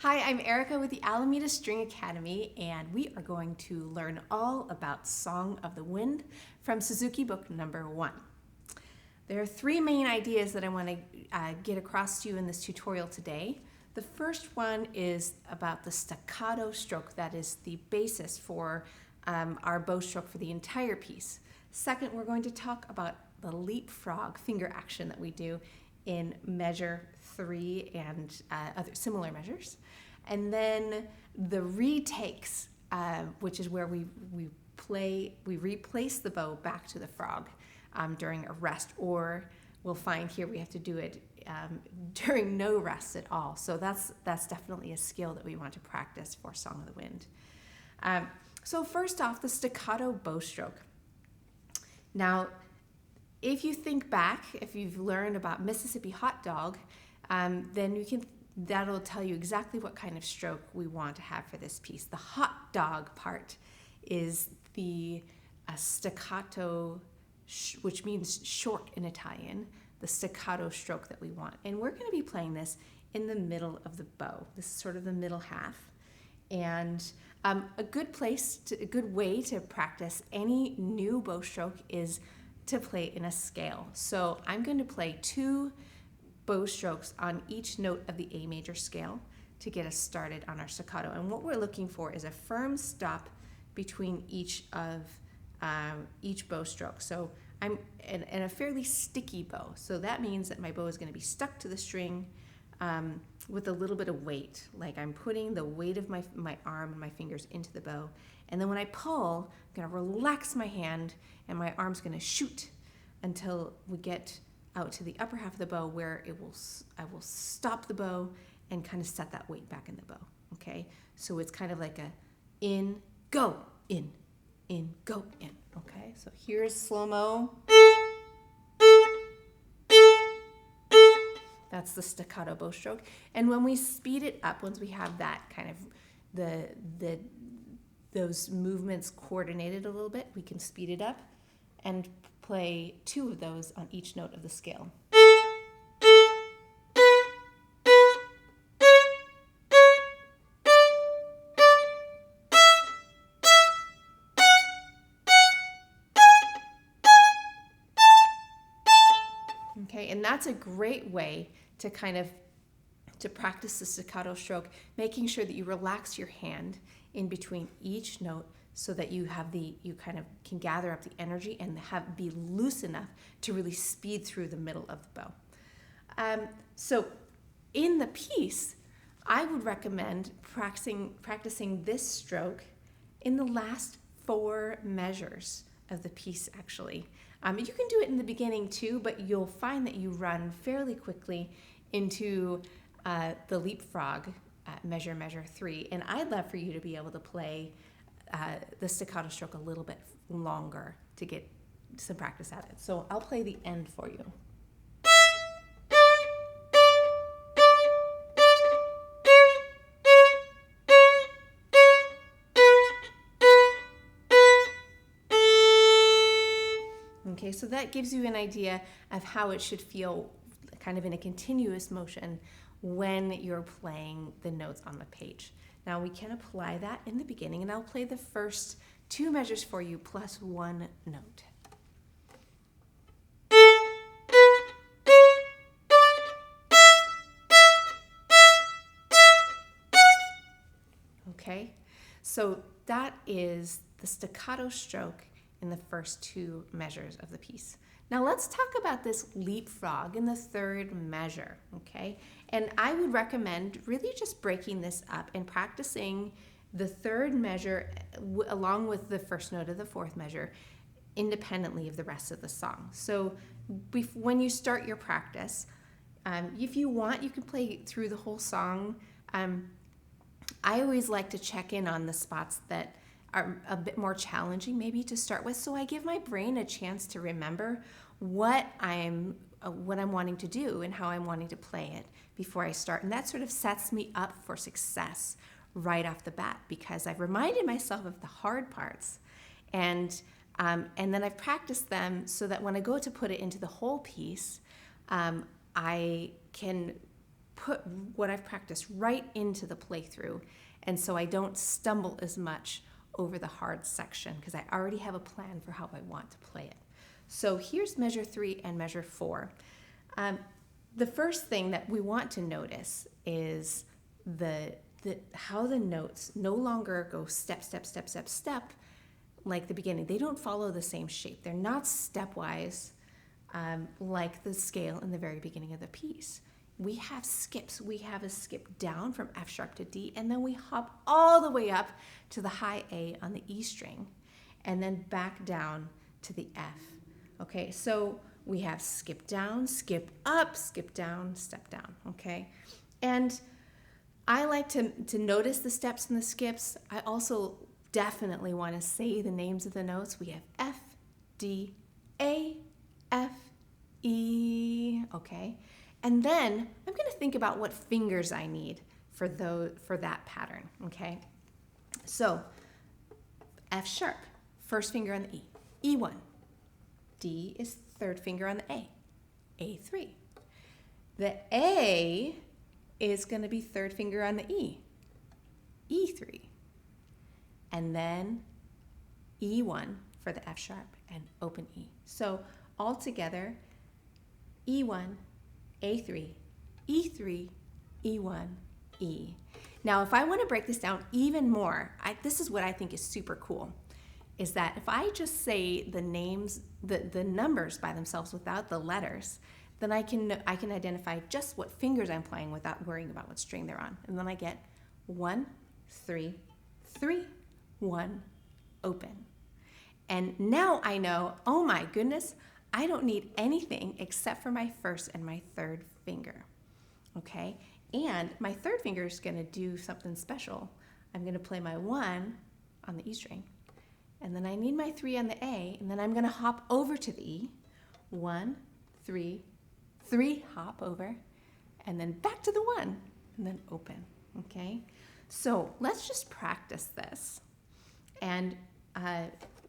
Hi, I'm Erica with the Alameda String Academy, and we are going to learn all about Song of the Wind from Suzuki book number 1. There are 3 main ideas that I want to get across to you in this tutorial today. The first one is about the staccato stroke. That is the basis for our bow stroke for the entire piece. Second, we're going to talk about the leapfrog finger action that we do in measure 3 and other similar measures. And then the retakes, which is where we replace the bow back to the frog during a rest, or we'll find here we have to do it during no rest at all. So that's definitely a skill that we want to practice for Song of the Wind. So first off, the staccato bow stroke. Now, if you think back, if you've learned about Mississippi hot dog, then that'll tell you exactly what kind of stroke we want to have for this piece. The hot dog part is the staccato, which means short in Italian, the staccato stroke that we want. And we're going to be playing this in the middle of the bow. This is sort of the middle half. And a good way to practice any new bow stroke is to play in a scale. So I'm going to play 2 bow strokes on each note of the A major scale to get us started on our staccato. And what we're looking for is a firm stop between each bow stroke. So I'm in a fairly sticky bow. So that means that my bow is going to be stuck to the string with a little bit of weight. Like I'm putting the weight of my arm and my fingers into the bow. And then when I pull, I'm going to relax my hand and my arm's going to shoot until we get out to the upper half of the bow where I will stop the bow and kind of set that weight back in the bow. Okay? So it's kind of like a in, go, in, go, in. Okay? So here's SlowMo. That's the staccato bow stroke. And when we speed it up, once we have that kind of those movements coordinated a little bit, we can speed it up and play 2 of those on each note of the scale. Okay, and that's a great way to to practice the staccato stroke, making sure that you relax your hand in between each note so that you kind of can gather up the energy and be loose enough to really speed through the middle of the bow. So in the piece, I would recommend practicing this stroke in the last 4 measures of the piece, actually. You can do it in the beginning too, but you'll find that you run fairly quickly into the leapfrog measure 3. And I'd love for you to be able to play the staccato stroke a little bit longer to get some practice at it. So I'll play the end for you. Okay, so that gives you an idea of how it should feel kind of in a continuous motion when you're playing the notes on the page. Now we can apply that in the beginning, and I'll play the first 2 measures for you plus 1 note. Okay, so that is the staccato stroke in the first 2 measures of the piece. Now let's talk about this leapfrog in the 3rd measure, okay? And I would recommend really just breaking this up and practicing the 3rd measure along with the first note of the 4th measure independently of the rest of the song. So when you start your practice, if you want, you can play through the whole song. I always like to check in on the spots that are a bit more challenging maybe to start with, so I give my brain a chance to remember what I'm wanting to do and how I'm wanting to play it before I start. And that sort of sets me up for success right off the bat because I've reminded myself of the hard parts and then I've practiced them so that when I go to put it into the whole piece, I can put what I've practiced right into the playthrough, and so I don't stumble as much over the hard section because I already have a plan for how I want to play it. So here's measure 3 and measure 4. The first thing that we want to notice is how the notes no longer go step, step, step, step, step like the beginning. They don't follow the same shape. They're not stepwise like the scale in the very beginning of the piece. We have skips. We have a skip down from F sharp to D, and then we hop all the way up to the high A on the E string, and then back down to the F. Okay, so we have skip down, skip up, skip down, step down, okay? And I like to notice the steps and the skips. I also definitely want to say the names of the notes. We have F, D, A, F, E, okay? And then I'm going to think about what fingers I need for that pattern, okay? So F sharp, first finger on the E, E1. D is third finger on the A, A3. The A is going to be third finger on the E, E3. And then E1 for the F sharp and open E. So all together, E1, A3, E3, E1, E. Now, if I want to break this down even more, this is what I think is super cool, is that if I just say the names, the numbers by themselves without the letters, then I can identify just what fingers I'm playing without worrying about what string they're on. And then I get 1, 3, 3, 1, open. And now I know, oh my goodness, I don't need anything except for my first and my third finger, okay? And my third finger is gonna do something special. I'm gonna play my 1 on the E string, and then I need my 3 on the A, and then I'm gonna hop over to the E, 1, 3, 3, hop over, and then back to the 1, and then open, okay? So let's just practice this, and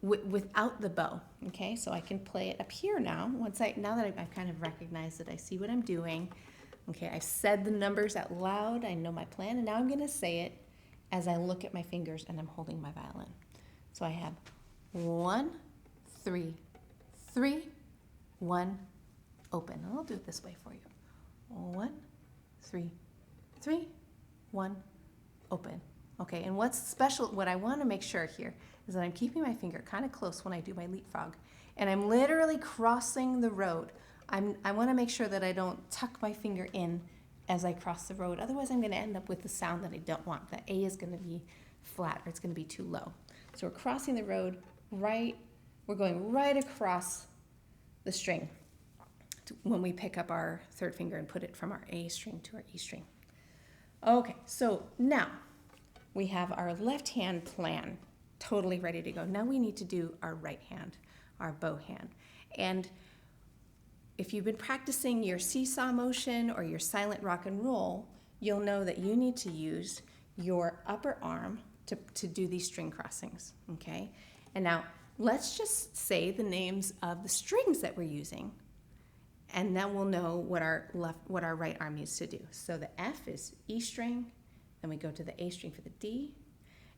without the bow, okay? So I can play it up here now. Now that I've kind of recognized that I see what I'm doing, okay, I've said the numbers out loud, I know my plan, and now I'm gonna say it as I look at my fingers and I'm holding my violin. So I have 1, 3, 3, 1, open. And I'll do it this way for you. 1, 3, 3, 1, open. Okay, and what's special, what I want to make sure here is that I'm keeping my finger kind of close when I do my leapfrog, and I'm literally crossing the road. I want to make sure that I don't tuck my finger in as I cross the road. Otherwise, I'm going to end up with the sound that I don't want. The A is going to be flat, or it's going to be too low. So we're crossing the road we're going right across the string when we pick up our third finger and put it from our A string to our E string. Okay, so now we have our left hand plan totally ready to go. Now we need to do our right hand, our bow hand. And if you've been practicing your seesaw motion or your silent rock and roll, you'll know that you need to use your upper arm to do these string crossings, okay? And now let's just say the names of the strings that we're using, and then we'll know what our right arm needs to do. So the F is E string, then we go to the A string for the D,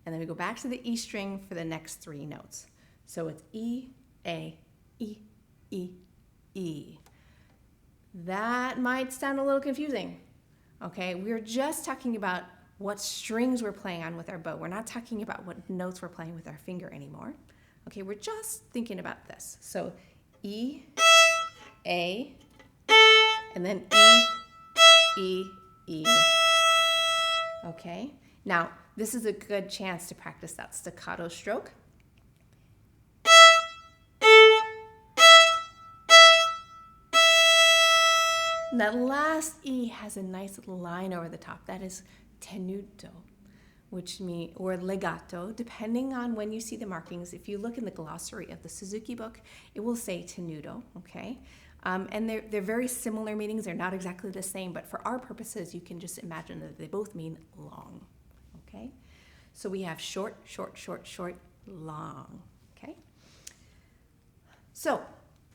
and then we go back to the E string for the next 3 notes. So it's E, A, E, E, E. That might sound a little confusing, okay? We're just talking about what strings we're playing on with our bow. We're not talking about what notes we're playing with our finger anymore. Okay, we're just thinking about this. So E, A, and then E, E, E. Okay, now this is a good chance to practice that staccato stroke. And that last E has a nice little line over the top. That is tenuto, or legato, depending on when you see the markings. If you look in the glossary of the Suzuki book, it will say tenuto, okay? And they're very similar meanings. They're not exactly the same, but for our purposes, you can just imagine that they both mean long, okay? So we have short, short, short, short, long, okay? So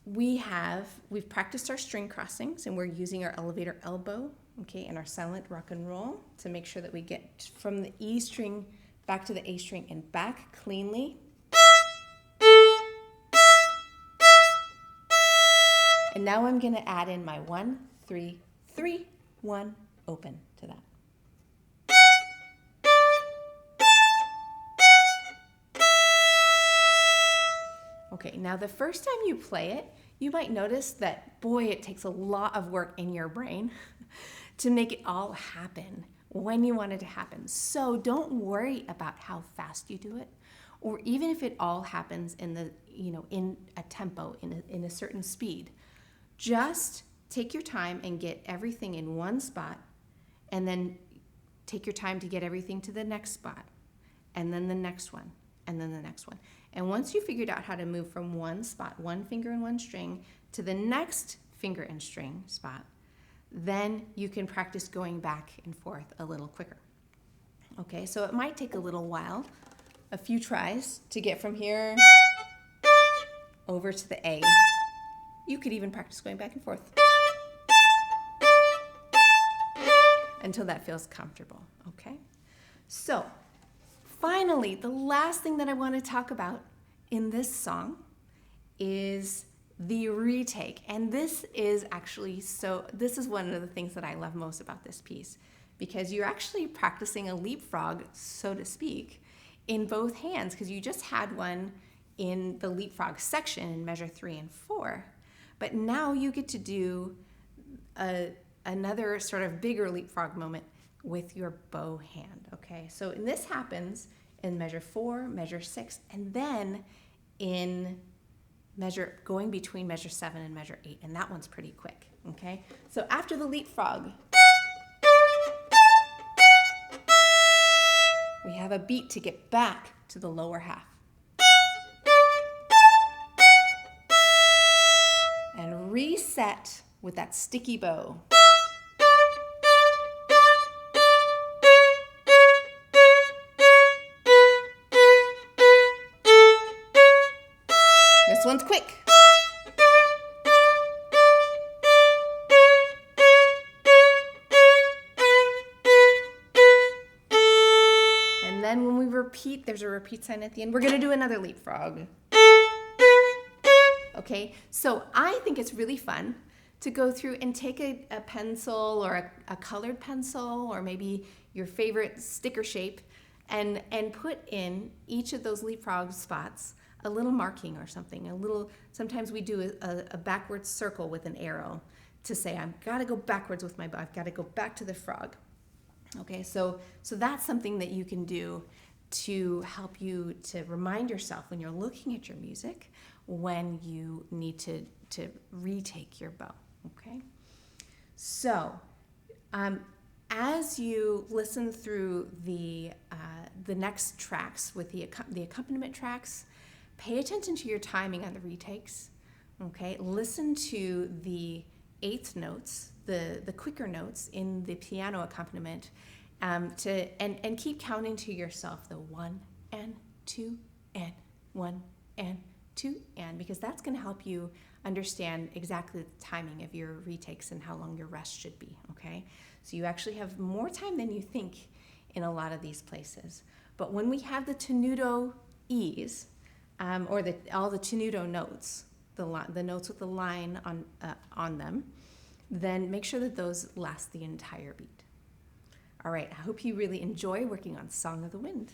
we've practiced our string crossings, and we're using our elevator elbow, okay, and our silent rock and roll to make sure that we get from the E string back to the A string and back cleanly. And now I'm going to add in my 1, 3, 3, 1, open to that. Okay, now the first time you play it, you might notice that, boy, it takes a lot of work in your brain to make it all happen when you want it to happen. So don't worry about how fast you do it, or even if it all happens in the, in a tempo, in a certain speed. Just take your time and get everything in one spot, and then take your time to get everything to the next spot, and then the next one, and then the next one. And once you figured out how to move from one spot, one finger and one string, to the next finger and string spot, then you can practice going back and forth a little quicker. Okay, so it might take a little while, a few tries to get from here over to the A. You could even practice going back and forth until that feels comfortable, okay? So, finally, the last thing that I want to talk about in this song is the retake. And this is actually this is one of the things that I love most about this piece, because you're actually practicing a leapfrog, so to speak, in both hands, because you just had one in the leapfrog section in measure 3 and 4. But now you get to do another sort of bigger leapfrog moment with your bow hand, okay? So this happens in measure 4, measure 6, and then in going between measure 7 and measure 8, and that one's pretty quick, okay? So after the leapfrog, we have a beat to get back to the lower half. And reset with that sticky bow. This one's quick. And then when we repeat, there's a repeat sign at the end. We're going to do another leapfrog. Okay, so I think it's really fun to go through and take a pencil or a colored pencil, or maybe your favorite sticker shape, and put in each of those leapfrog spots a little marking or something. Sometimes we do a backwards circle with an arrow to say, I've got to go backwards with my bow. I've got to go back to the frog. Okay, so that's something that you can do to help you to remind yourself when you're looking at your music when you need to retake your bow, okay? So, as you listen through the next tracks with the accompaniment tracks, pay attention to your timing on the retakes, okay? Listen to the eighth notes, the quicker notes in the piano accompaniment, and keep counting to yourself the 1 and 2 and 1 and 2 and, because that's going to help you understand exactly the timing of your retakes and how long your rest should be, okay? So you actually have more time than you think in a lot of these places. But when we have the tenuto E's, or all the tenuto notes, the notes with the line on them, then make sure that those last the entire beat. All right, I hope you really enjoy working on Song of the Wind.